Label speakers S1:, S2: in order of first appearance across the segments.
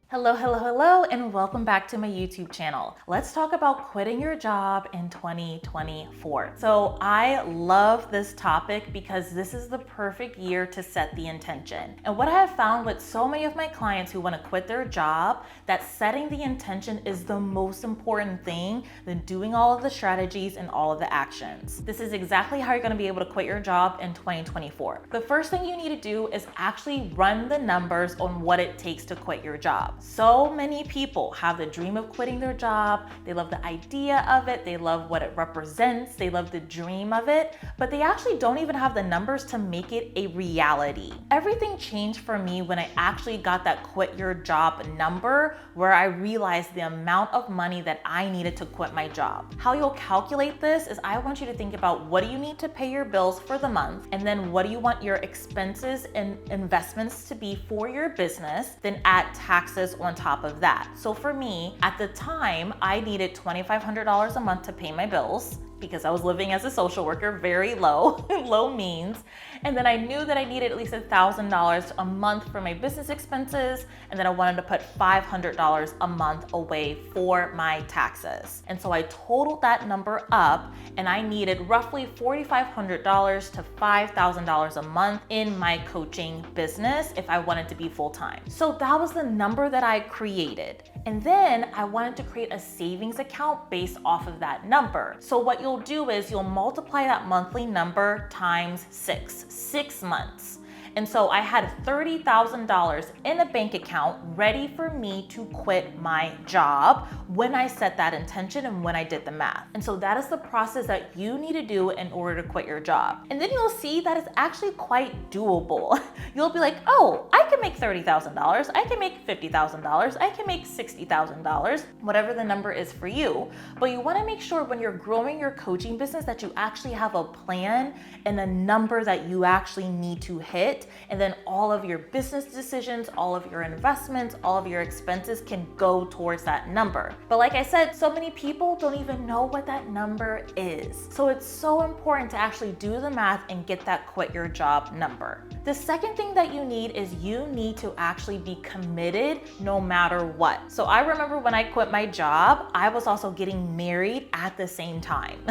S1: Hello, hello, hello, and welcome back to my YouTube channel. Let's talk about quitting your job in 2024. So I love this topic because this is the perfect year to set the intention. And what I have found with so many of my clients who want to quit their job, that setting the intention is the most important thing than doing all of the strategies and all of the actions. This is exactly how you're going to be able to quit your job in 2024. The first thing you need to do is actually run the numbers on what it takes to quit your job. So many people have the dream of quitting their job. They love the idea of it. They love what it represents. They love the dream of it, but they actually don't even have the numbers to make it a reality. Everything changed for me when I actually got that quit your job number, where I realized the amount of money that I needed to quit my job. How you'll calculate this is I want you to think about what do you need to pay your bills for the month, and then what do you want your expenses and investments to be for your business, then add taxes on top of that. So for me, at the time, I needed $2,500 a month to pay my bills because I was living as a social worker, very low, low means. And then I knew that I needed at least $1,000 a month for my business expenses. And then I wanted to put $500 a month away for my taxes. And so I totaled that number up, and I needed roughly $4,500 to $5,000 a month in my coaching business if I wanted to be full-time. So that was the number that I created. And then I wanted to create a savings account based off of that number. So what you'll do is you'll multiply that monthly number times 6 months. And so I had $30,000 in a bank account ready for me to quit my job when I set that intention and when I did the math. And so that is the process that you need to do in order to quit your job. And then you'll see that it's actually quite doable. You'll be like, oh, I can make $30,000, I can make $50,000, I can make $60,000, whatever the number is for you. But you wanna make sure when you're growing your coaching business that you actually have a plan and a number that you actually need to hit. And then all of your business decisions, all of your investments, all of your expenses can go towards that number. But like I said, so many people don't even know what that number is. So it's so important to actually do the math and get that quit your job number. The second thing that you need is you need to actually be committed no matter what. So I remember when I quit my job, I was also getting married at the same time.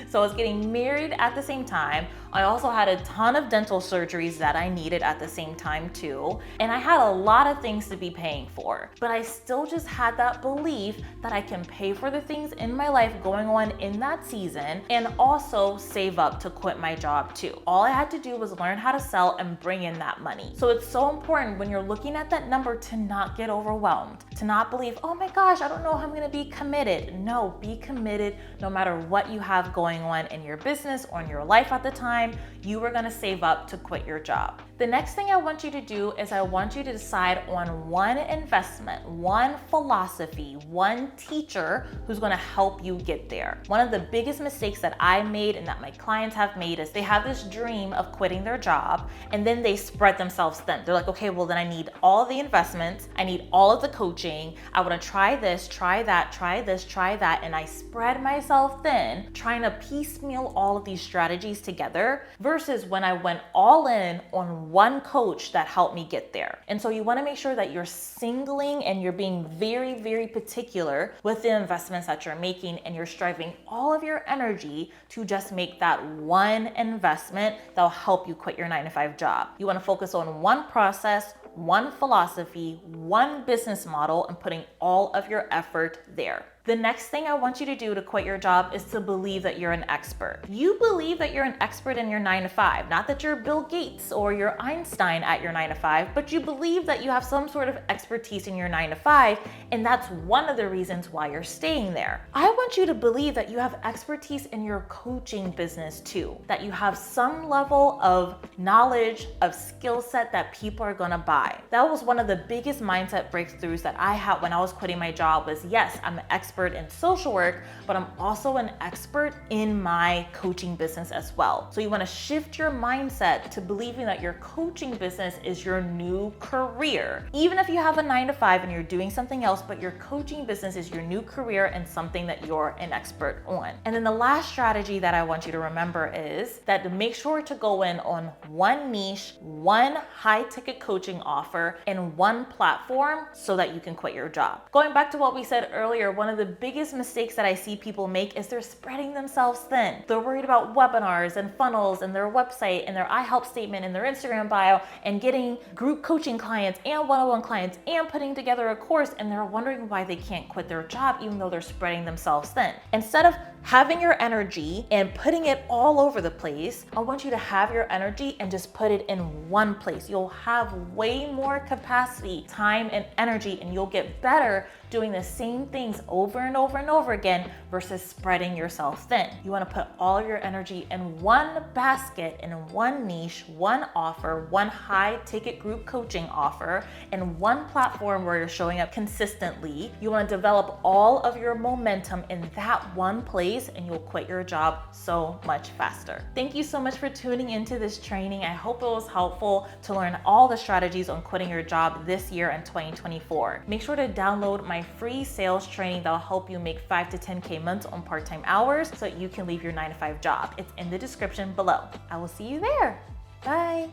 S1: So I was getting married at the same time. I also had a ton of dental surgeries that I needed at the same time too. And I had a lot of things to be paying for, but I still just had that belief that I can pay for the things in my life going on in that season and also save up to quit my job too. All I had to do was learn how to sell and bring in that money. So it's so important when you're looking at that number to not get overwhelmed, to not believe, oh my gosh, I don't know how I'm gonna be committed. No, be committed no matter what you have going on in your business or in your life at the time. You are gonna save up to quit your job. The next thing I want you to do is I want you to decide on one investment, one philosophy, one teacher who's gonna help you get there. One of the biggest mistakes that I made and that my clients have made is they have this dream of quitting their job and then they spread themselves thin. They're like, okay, well then I need all of the investments, I need all of the coaching, I wanna try this, try that, try this, try that, and I spread myself thin trying to piecemeal all of these strategies together versus when I went all in on one coach that helped me get there. And so you want to make sure that you're singling and you're being very, very particular with the investments that you're making, and you're striving all of your energy to just make that one investment that'll help you quit your 9-to-5 job. You want to focus on one process, one philosophy, one business model, and putting all of your effort there. The next thing I want you to do to quit your job is to believe that you're an expert. You believe that you're an expert in your 9-to-5, not that you're Bill Gates or you're Einstein at your 9-to-5, but you believe that you have some sort of expertise in your 9-to-5, and that's one of the reasons why you're staying there. I want you to believe that you have expertise in your coaching business too, that you have some level of knowledge, of skill set that people are gonna buy. That was one of the biggest mindset breakthroughs that I had when I was quitting my job was, yes, I'm an expert expert in social work, but I'm also an expert in my coaching business as well. So you want to shift your mindset to believing that your coaching business is your new career. Even if you have a 9 to 5 and you're doing something else, but your coaching business is your new career and something that you're an expert on. And then the last strategy that I want you to remember is that to make sure to go in on one niche, one high ticket coaching offer, and one platform so that you can quit your job. Going back to what we said earlier, one of the biggest mistakes that I see people make is they're spreading themselves thin. They're worried about webinars and funnels and their website and their I help statement and their Instagram bio and getting group coaching clients and one-on-one clients and putting together a course, and they're wondering why they can't quit their job even though they're spreading themselves thin. Instead of having your energy and putting it all over the place, I want you to have your energy and just put it in one place. You'll have way more capacity, time, and energy, and you'll get better doing the same things over and over and over again versus spreading yourself thin. You want to put all of your energy in one basket, in one niche, one offer, one high ticket group coaching offer, and one platform where you're showing up consistently. You want to develop all of your momentum in that one place, and you'll quit your job so much faster. Thank you so much for tuning into this training. I hope it was helpful to learn all the strategies on quitting your job this year in 2024. Make sure to download my free sales training that'll help you make 5 to 10K months on part-time hours so that you can leave your 9 to 5 job. It's in the description below. I will see you there. Bye.